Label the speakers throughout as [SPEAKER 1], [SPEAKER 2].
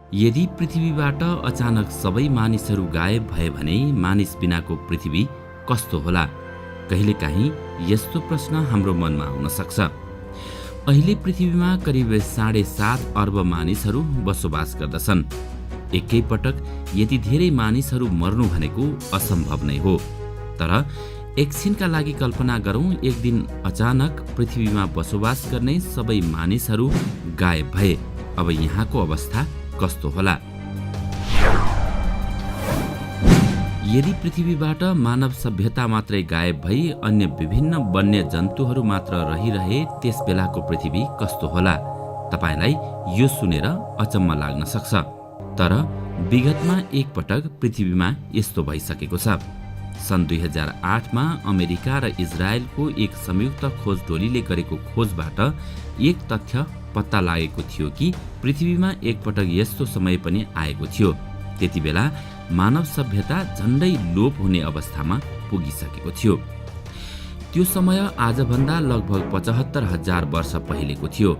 [SPEAKER 1] यदि पृथ्वीबाट अचानक सबै मानिसहरू गायब भए भने मानिस बिनाको पृथ्वी कस्तो होला? कहिलेकाहीँ यस्तो प्रश्न हाम्रो मनमा आउन सक्छ। अहिले पृथ्वीमा करिब 7.5 अर्ब मानिसहरू बसोबास गर्दछन्। एकैपटक यति धेरै मानिसहरू मर्नु भनेको असम्भव नै हो। तर एकछिनका लागि कल्पना गरौँ, एक दिन अचानक पृथ्वीमा बसोबास गर्ने सबै मानिसहरू गायब भए। अब यहाँको अवस्था कस्तो होला? यदि पृथ्वीबाट मानव सभ्यता मात्रै गायब भई अन्य विभिन्न वन्य जन्तुहरू मात्र रहिरहे त्यस बेलाको पृथ्वी कस्तो होला? तपाईलाई यो सुनेर अचम्म लाग्न सक्छ। तर विगतमा एकपटक पृथ्वीमा यस्तो भइसकेको छ। सन् 2008 मा अमेरिका र इजरायलको एक संयुक्त खोज टोलीले गरेको खोजबाट एक तथ्य पत्ता लागेको थियो कि पृथ्वीमा एकपटक यस्तो समय पनि आएको थियो। त्यति बेला मानव सभ्यता झन्डै लोप हुने अवस्थामा पुगिसकेको थियो। त्यो समय आजभन्दा लगभग 75,000 वर्ष पहिलेको थियो।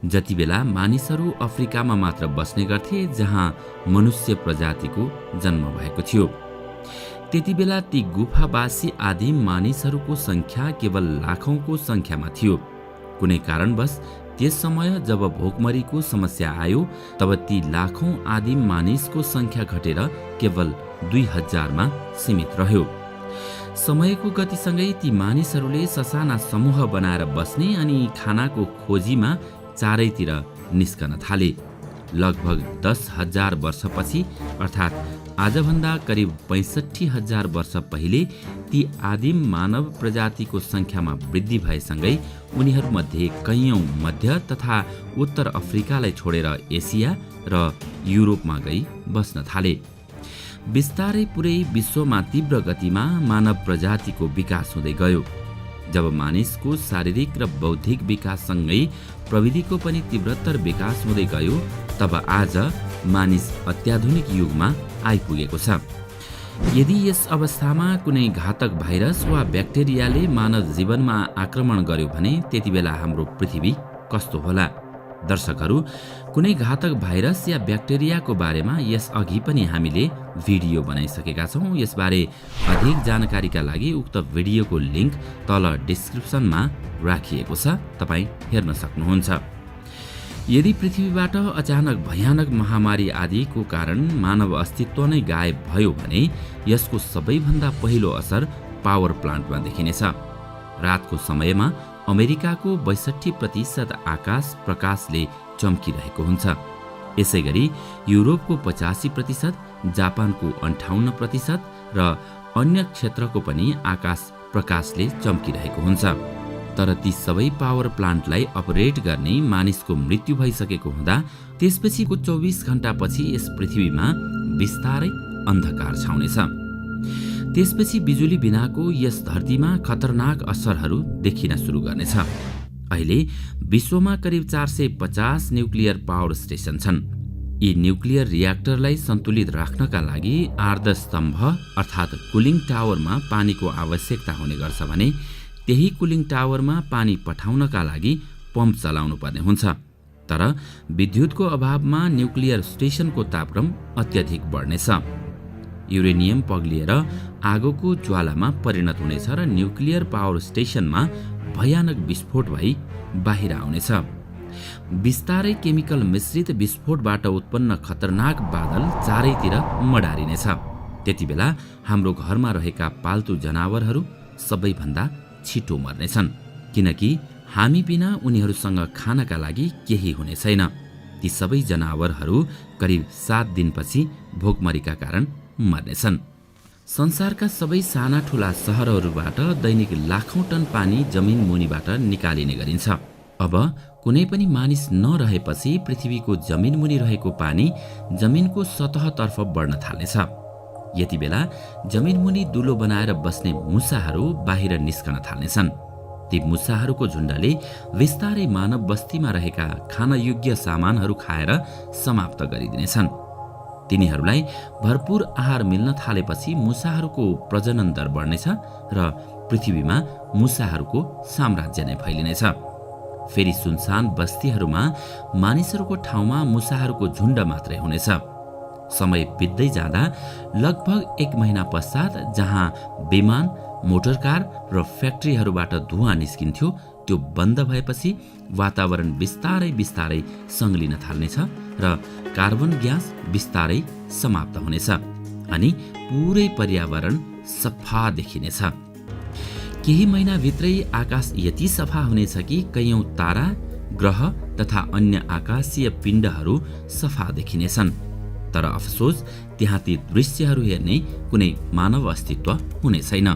[SPEAKER 1] जति बेला मानिसहरू अफ्रिकामा मात्र बस्ने गर्थे, जहाँ मनुष्य प्रजातिको जन्म भएको थियो। त्यति बेला ती गुफावासी आदिम मानिसहरूको संख्या केवल लाखौंको संख्यामा थियो। कुनै कारणवश त्यस समय जब भोकमरीको समस्या आयो, तब ती लाखौं आदिम मानिसको संख्या घटेर केवल 2000 मा सीमित रह्यो। समयको गतिसँगै ती मानिसहरूले ससाना समूह बनाएर बस्ने अनि खानाको खोजीमा चारैतिर निस्कन थाले। लगभग 10,000 वर्षपछि, अर्थात् आजभन्दा करिब 65,000 वर्ष पहिले ती आदिम मानव प्रजातिको संख्यामा वृद्धि भएसँगै उनीहरूमध्ये कैयौं मध्य तथा उत्तर अफ्रिकालाई छोडेर एसिया र युरोपमा गई बस्न थाले। बिस्तारै पुरै विश्वमा तीव्र गतिमा मानव प्रजातिको विकास हुँदै गयो। जब मानिसको शारीरिक र बौद्धिक विकाससँगै प्रविधिको पनि तीव्रतर विकास हुँदै गयो, तब आज मानिस अत्याधुनिक युगमा आइपुगेको छ। यदि यस अवस्थामा कुनै घातक भाइरस वा ब्याक्टेरियाले मानव जीवनमा आक्रमण गर्यो भने त्यति बेला हाम्रो पृथ्वी कस्तो होला? दर्शकहरू, कुनै घातक भाइरस या ब्याक्टेरियाको बारेमा यस अघि पनि हामीले भिडियो बनाइसकेका छौँ। यसबारे अधिक जानकारीका लागि उक्त भिडियोको लिङ्क तल डिस्क्रिप्सनमा राखिएको छ, तपाईँ हेर्न सक्नुहुन्छ। यदि पृथ्वीबाट अचानक भयानक महामारी आदिको कारण मानव अस्तित्व नै गायब भयो भने यसको सबैभन्दा पहिलो असर पावर प्लान्टमा देखिनेछ। रातको समयमा अमेरिकाको 62% आकाश प्रकाशले चम्किरहेको हुन्छ। यसैगरी युरोपको 85%, जापानको 58% र अन्य क्षेत्रको पनि आकाश प्रकाशले चम्किरहेको हुन्छ। तर ती सबै पावर प्लान्टलाई अपरेट गर्ने मानिसको मृत्यु भइसकेको हुँदा त्यसपछिको 24 घण्टापछि यस पृथ्वीमा बिस्तारै अन्धकार छाउनेछ। त्यसपछि बिजुली बिनाको यस धरतीमा खतरनाक असरहरू देखिन सुरु गर्नेछ। अहिले विश्वमा करिब 450 न्युक्लियर पावर स्टेशन छन्। यी न्युक्लियर रियाक्टरलाई सन्तुलित राख्नका लागि आर्धस्तम्भ अर्थात् कुलिङ टावरमा पानीको आवश्यकता हुने गर्छ भने त्यही कुलिङ टावरमा पानी पठाउनका लागि पम्प चलाउनु पर्ने हुन्छ। तर विद्युतको अभावमा न्युक्लियर स्टेशनको तापक्रम अत्यधिक बढ्नेछ। युरेनियम पग्लिएर आगोको ज्वालामा परिणत हुनेछ र न्युक्लियर पावर स्टेशनमा भयानक विस्फोट भई बाहिर आउनेछ। बिस्तारै केमिकल मिश्रित विस्फोटबाट उत्पन्न खतरनाक बादल चारैतिर मडारिनेछ। त्यति बेला हाम्रो घरमा रहेका पाल्तु जनावरहरू सबैभन्दा छिटो मर्नेछन्, किनकि हामी बिना उनीहरूसँग खानका लागि केही हुने छैन। ती सबै जनावरहरू करिब 7 दिनपछि भोकमरीका कारण मर्नेछन्। संसारका सबै साना ठुला सहरहरूबाट दैनिक लाखौं टन पानी जमिन मुनिबाट निकालिने गरिन्छ। अब कुनै पनि मानिस नरहेपछि पृथ्वीको जमिन मुनि रहेको पानी जमिनको सतहतर्फ बढ्न थाल्नेछ। यति बेला जमिन मुनि दुलो बनाएर बस्ने मुसाहरू बाहिर निस्कन थाल्नेछन्। ती मुसाहरूको झुण्डले विस्तारै मानव बस्तीमा रहेका खानयोग्य सामानहरू खाएर समाप्त गरिदिनेछन्। तिनीहरूलाई भरपूर आहार मिल्न थालेपछि मुसाहरूको प्रजनन दर बढ्नेछ र पृथ्वीमा मुसाहरूको साम्राज्य नै फैलिनेछ। फेरि सुनसान बस्तीहरूमा मानिसहरूको ठाउँमा मुसाहरूको झुण्ड मात्रै हुनेछ। समय बित्दै जाँदा लगभग 1 महिना पश्चात जहाँ विमान, मोटरकार र फ्याक्ट्रीहरूबाट धुवाँ निस्किन्थ्यो त्यो बन्द भएपछि वातावरण बिस्तारै बिस्तारै सङ्लिन थाल्नेछ र कार्बन ग्यास बिस्तारै समाप्त हुनेछ अनि पुरै पर्यावरण सफा देखिनेछ। केही महिनाभित्रै आकाश यति सफा हुनेछ कि कैयौं तारा, ग्रह तथा अन्य आकाशीय पिण्डहरू सफा देखिनेछन्। तर अफसोस त्यहाँ ती दृश्यहरू हेर्ने कुनै मानव अस्तित्व हुने छैन।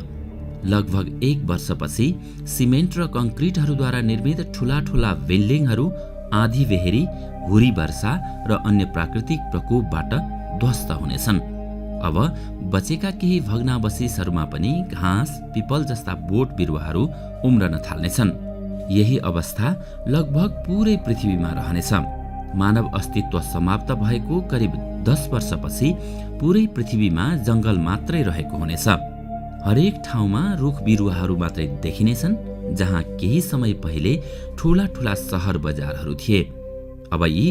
[SPEAKER 1] लगभग 1 वर्षपछि सिमेन्ट र कङ्क्रिटहरूद्वारा निर्मित ठूला ठूला बिल्डिङहरू आँधी बेहेरी, हुरी वर्षा र अन्य प्राकृतिक प्रकोपबाट ध्वस्त हुनेछन्। अब बचेका केही भग्नावशेषहरूमा पनि घाँस, पिपल जस्ता बोट बिरुवाहरू उम्रन थाल्नेछन्। यही अवस्था लगभग पुरै पृथ्वीमा रहनेछ। मानव अस्तित्व समाप्त भएको करिब 10 वर्षपछि पुरै पृथ्वीमा जङ्गल मात्रै रहेको हुनेछ। हरेक ठाउँमा रुख बिरुवाहरू मात्रै देखिनेछन्। जहाँ केही समय पहिले ठूला ठूला सहर बजारहरू थिए, अब यी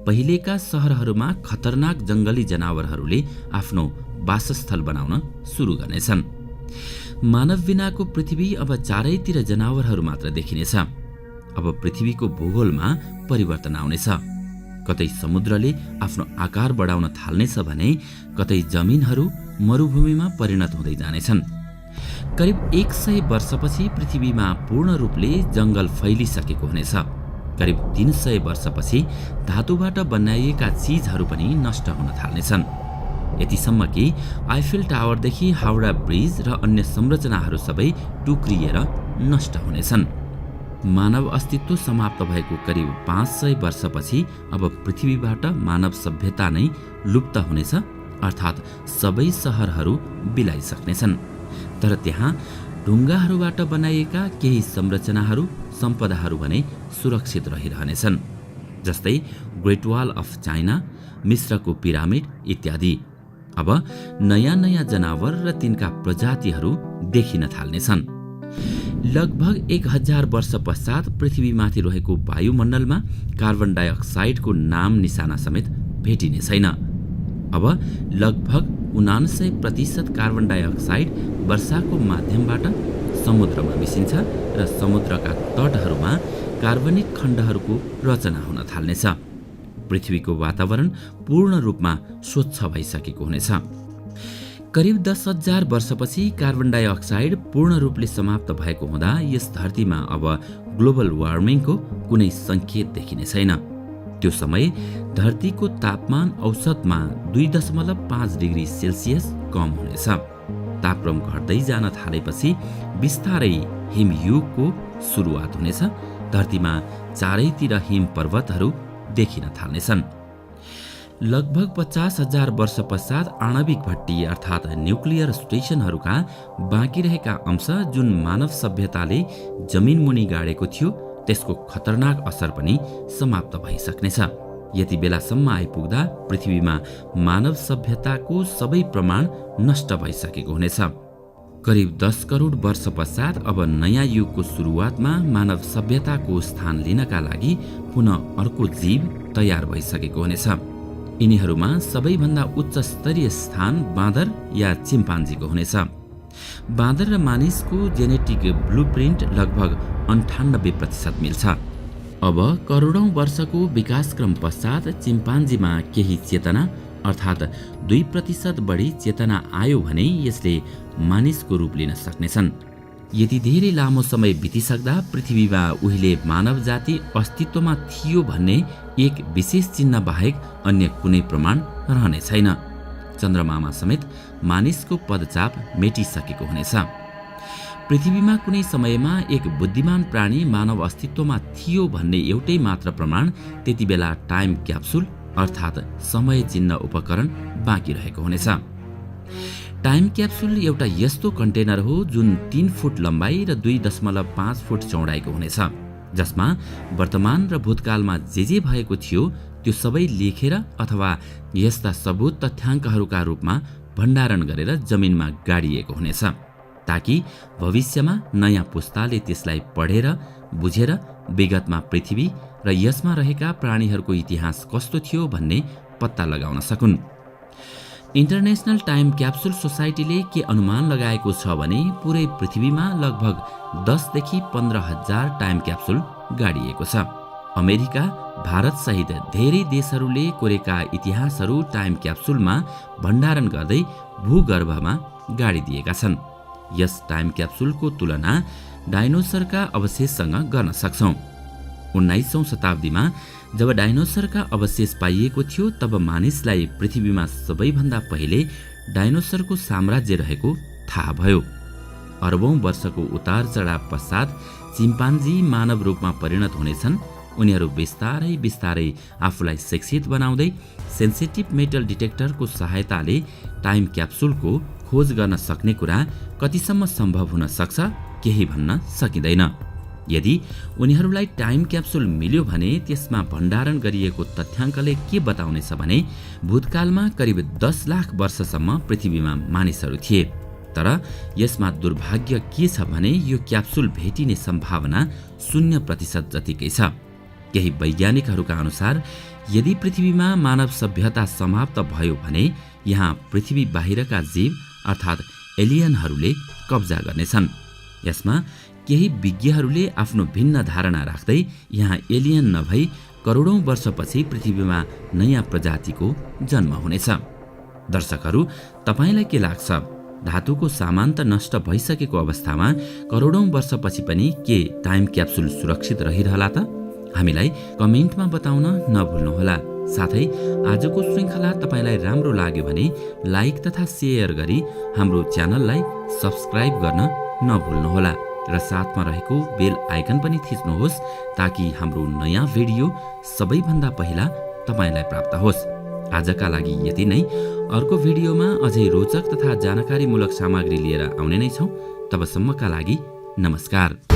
[SPEAKER 1] पहिलेका सहरहरूमा खतरनाक जङ्गली जनावरहरूले आफ्नो वासस्थल बनाउन सुरु गर्नेछन्। मानव बिनाको पृथ्वी अब चारैतिर जनावरहरू मात्र देखिनेछ। अब पृथ्वीको भूगोलमा परिवर्तन आउनेछ। कतै समुद्रले आफ्नो आकार बढाउन थाल्नेछ भने कतै जमिनहरू मरुभूमिमा परिणत हुँदै जानेछन्। करिब 100 वर्षपछि पृथ्वीमा पूर्ण रूपले जङ्गल फैलिसकेको हुनेछ। करिब 300 वर्षपछि धातुबाट बनाइएका चिजहरू पनि नष्ट हुन थाल्नेछन्। यतिसम्म कि आइफेल टावरदेखि हाउडा ब्रिज र अन्य संरचनाहरू सबै टुक्रिएर नष्ट हुनेछन्। मानव अस्तित्व समाप्त भएको करिब 500 वर्षपछि अब पृथ्वीबाट मानव सभ्यता नै लुप्त हुनेछ, अर्थात् सबै सहरहरू बिलाइसक्नेछन्। तर त्यहाँ ढुङ्गाहरूबाट बनाइएका केही संरचनाहरू, सम्पदाहरू भने सुरक्षित रहिरहनेछन्, जस्तै ग्रेट वाल अफ चाइना, मिस्रको पिरामिड इत्यादि। अब नयाँ नयाँ जनावर र तिनका प्रजातिहरू देखिन थाल्नेछन्। लगभग 1000 वर्ष पश्चात पृथ्वीमाथि रहेको वायुमण्डलमा कार्बन डाइअक्साइडको नाम निशाना समेत भेटिने छैन। अब लगभग 99% कार्बन डाइअक्साइड वर्षाको माध्यमबाट समुद्रमा मिसिन्छ र समुद्रका तटहरूमा कार्बनिक खण्डहरूको रचना हुन थाल्नेछ। पृथ्वीको वातावरण पूर्ण रूपमा स्वच्छ भइसकेको हुनेछ। करिब 10,000 वर्षपछि कार्बन डाइअक्साइड पूर्ण रूपले समाप्त भएको हुँदा यस धरतीमा अब ग्लोबल वार्मिङको कुनै सङ्केत देखिने छैन। त्यो समय धरतीको तापमान औसतमा 2.5 डिग्री सेल्सियस कम हुनेछ। तापक्रम घट्दै जान थालेपछि बिस्तारै हिमयुगको सुरुवात हुनेछ। धरतीमा चारैतिर हिम पर्वतहरू देखिन थाल्नेछन्। लगभग 50,000 वर्ष पश्चात आणविक भट्टी अर्थात् न्युक्लियर स्टेसनहरूका बाँकी रहेका अंश जुन मानव सभ्यताले जमिन मुनि गाडेको थियो त्यसको खतरनाक असर पनि समाप्त भइसक्नेछ। यति बेलासम्म आइपुग्दा पृथ्वीमा मानव सभ्यताको सबै प्रमाण नष्ट भइसकेको हुनेछ। करिब 10 करोड वर्ष पश्चात अब नयाँ युगको सुरुवातमा मानव सभ्यताको स्थान लिनका लागि पुनः अर्को जीव तयार भइसकेको हुनेछ। यिनीहरूमा सबैभन्दा उच्च स्तरीय स्थान बाँदर या चिम्पान्जीको हुनेछ। बाँदर र मानिसको जेनेटिक ब्लुप्रिन्ट लगभग 98% मिल्छ। अब करोडौं वर्षको विकासक्रम पश्चात चिम्पान्जीमा केही चेतना अर्थात् 2% बढी चेतना आयो भने यसले मानिसको रूप लिन सक्नेछन्। यति धेरै लामो समय बितिसक्दा पृथ्वीमा उहिले मानव जाति अस्तित्वमा थियो भन्ने एक विशेष चिन्ह बाहेक अन्य कुनै प्रमाण रहने छैन। चन्द्रमामा समेत मानिसको पदचाप मेटिसकेको हुनेछ। पृथ्वीमा कुनै समयमा एक बुद्धिमान प्राणी मानव अस्तित्वमा थियो भन्ने एउटै मात्र प्रमाण त्यति बेला टाइम क्याप्सुल अर्थात् समय चिन्ह उपकरण बाँकी रहेको हुनेछ। टाइम क्याप्सुल एउटा यस्तो कन्टेनर हो जुन 3 फुट लम्बाइ र 2.5 फुट चौडाइको हुनेछ, जसमा वर्तमान र भूतकालमा जे भएको थियो त्यो सबै लेखेर अथवा यस्ता सबुत तथ्याङ्कहरूका रूपमा भण्डारण गरेर जमिनमा गाडिएको हुनेछ। ताकि भविष्यमा नयाँ पुस्ताले त्यसलाई पढेर बुझेर विगतमा पृथ्वी र यसमा रहेका प्राणीहरूको इतिहास कस्तो थियो भन्ने पत्ता लगाउन सकुन्। इन्टरनेशनल टाइम क्याप्सुल सोसाइटीले के अनुमान लगाएको छ भने पुरै पृथ्वीमा लगभग 10 देखि 15,000 टाइम क्याप्सुल गाडिएको छ। अमेरिका, भारत सहित धेरै देशहरूले कोरेका इतिहासहरू टाइम क्याप्सुलमा भण्डारण गर्दै भूगर्भमा गाडिदिएका छन्। यस टाइम क्याप्सुलको तुलना डाइनोसरका अवशेषसँग गर्न सक्छौं। 19औं शताब्दीमा जब डाइनोसरका अवशेष पाइएको थियो तब मानिसलाई पृथ्वीमा सबैभन्दा पहिले डाइनोसरको साम्राज्य रहेको थाहा भयो। अरबौं वर्षको उतार चढाव पश्चात चिम्पान्जी मानव रूपमा परिणत हुनेछन्। उनीहरू बिस्तारै बिस्तारै आफूलाई शिक्षित बनाउँदै सेन्सिटिभ मेटल डिटेक्टरको सहायताले टाइम क्याप्सुलको खोज गर्न सक्ने कुरा कतिसम्म सम्भव हुन सक्छ केही भन्न सकिँदैन। यदि उनीहरूलाई टाइम क्याप्सुल मिल्यो भने त्यसमा भण्डारण गरिएको तथ्याङ्कले के बताउनेछ भने भूतकालमा करिब 10 लाख वर्षसम्म पृथ्वीमा मानिसहरू थिए। तर यसमा दुर्भाग्य के छ भने यो क्याप्सुल भेटिने सम्भावना 0% जतिकै छ। केही वैज्ञानिकहरूका अनुसार यदि पृथ्वीमा मानव सभ्यता समाप्त भयो भने यहाँ पृथ्वी बाहिरका जीव अर्थात् एलियनहरूले कब्जा गर्नेछन्। यसमा केही विज्ञहरूले आफ्नो भिन्न धारणा राख्दै यहाँ एलियन नभई करोडौं वर्षपछि पृथ्वीमा नयाँ प्रजातिको जन्म हुनेछ। दर्शकहरू, तपाईलाई के लाग्छ? धातुको सामान त नष्ट भइसकेको अवस्थामा करोडौं वर्षपछि पनि के टाइम क्याप्सुल सुरक्षित रहिरहला त? हामीलाई कमेन्टमा बताउन नभुल्नुहोला। साथै आजको श्रृङ्खला तपाईलाई राम्रो लाग्यो भने लाइक तथा शेयर गरी हाम्रो च्यानललाई सब्स्क्राइब गर्न नभुल्नुहोला र साथमा रहेको बेल आइकन पनि थिच्नुहोस् ताकि हाम्रो नयाँ भिडियो सबैभन्दा पहिला तपाईलाई प्राप्त होस्। आजका लागि यति नै। अर्को भिडियोमा अझै रोचक तथा जानकारीमूलक सामग्री लिएर आउने नै छौं। तबसम्मका लागि नमस्कार।